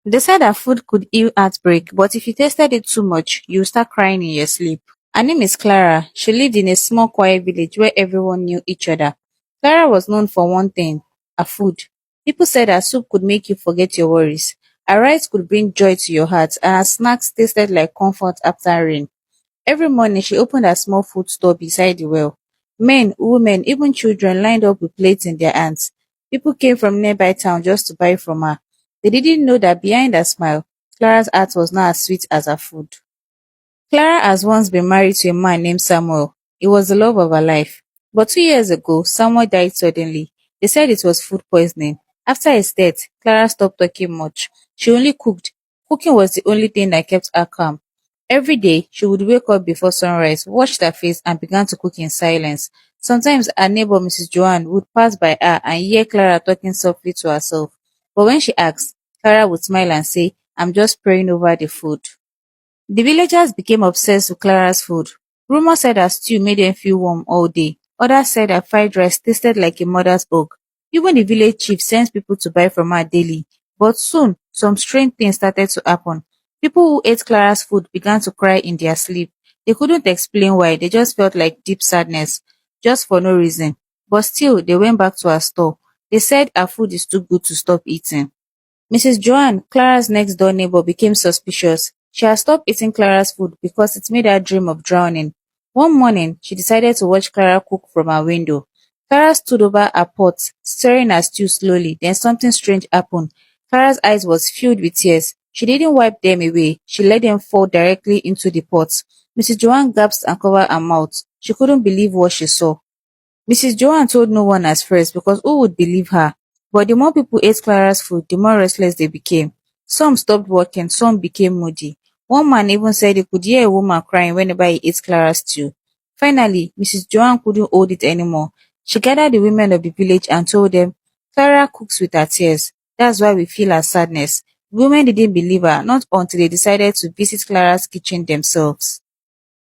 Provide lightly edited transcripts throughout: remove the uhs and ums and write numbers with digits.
They said that food could heal heartbreak, but if you tasted it too much, you would start crying in your sleep. Her name is Clara. She lived in a small, quiet village where everyone knew each other. Clara was known for one thing, her food. People said her soup could make you forget your worries. Her rice could bring joy to your heart, and her snacks tasted like comfort after rain. Every morning, she opened her small food store beside the well. Men, women, even children lined up with plates in their hands. People came from nearby town just to buy from her. They didn't know that behind her smile, Clara's heart was not as sweet as her food. Clara has once been married to a man named Samuel. He was the love of her life. But 2 years ago, Samuel died suddenly. They said it was food poisoning. After his death, Clara stopped talking much. She only cooked. Cooking was the only thing that kept her calm. Every day, she would wake up before sunrise, washed her face, and began to cook in silence. Sometimes her neighbor, Mrs. Joanne, would pass by her and hear Clara talking softly to herself. But when she asked, Clara would smile and say, I'm just praying over the food. The villagers became obsessed with Clara's food. Rumors said her stew made them feel warm all day. Others said her fried rice tasted like a mother's hug. Even the village chief sent people to buy from her daily. But soon, some strange things started to happen. People who ate Clara's food began to cry in their sleep. They couldn't explain why, they just felt like deep sadness, just for no reason. But still, they went back to her store. They said her food is too good to stop eating. Mrs. Joanne, Clara's next door neighbor, became suspicious. She had stopped eating Clara's food because it made her dream of drowning. One morning, she decided to watch Clara cook from her window. Clara stood over her pot, stirring her stew slowly. Then something strange happened. Clara's eyes was filled with tears. She didn't wipe them away. She let them fall directly into the pot. Mrs. Joanne gasped and covered her mouth. She couldn't believe what she saw. Mrs. Joanne told no one at first because who would believe her? But the more people ate Clara's food, the more restless they became. Some stopped working, some became moody. One man even said he could hear a woman crying whenever he ate Clara's stew. Finally, Mrs. Joanne couldn't hold it anymore. She gathered the women of the village and told them, Clara cooks with her tears. That's why we feel her sadness. The women didn't believe her, not until they decided to visit Clara's kitchen themselves.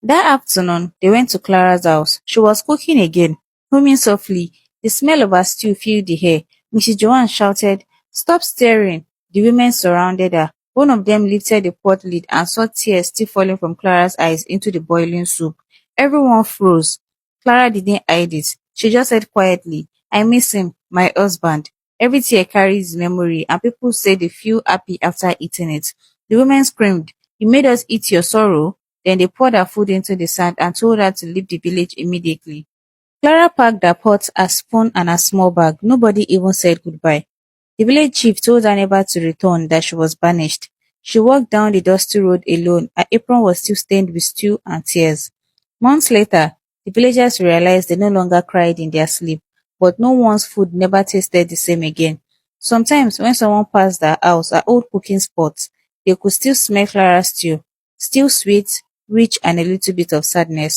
That afternoon, they went to Clara's house. She was cooking again, humming softly. The smell of her stew filled the air. Mrs. Joanne shouted, Stop staring. The women surrounded her. One of them lifted the pot lid and saw tears still falling from Clara's eyes into the boiling soup. Everyone froze. Clara didn't hide it. She just said quietly, I miss him, my husband. Every tear carries memory, and people say they feel happy after eating it. The women screamed, You made us eat your sorrow? Then they poured her food into the sand and told her to leave the village immediately. Clara packed her pot, her spoon, and a small bag. Nobody even said goodbye. The village chief told her never to return, that she was banished. She walked down the dusty road alone. Her apron was still stained with stew and tears. Months later, the villagers realized they no longer cried in their sleep, but no one's food never tasted the same again. Sometimes, when someone passed their house, her old cooking spot, they could still smell Clara's stew, still sweet, rich, and a little bit of sadness.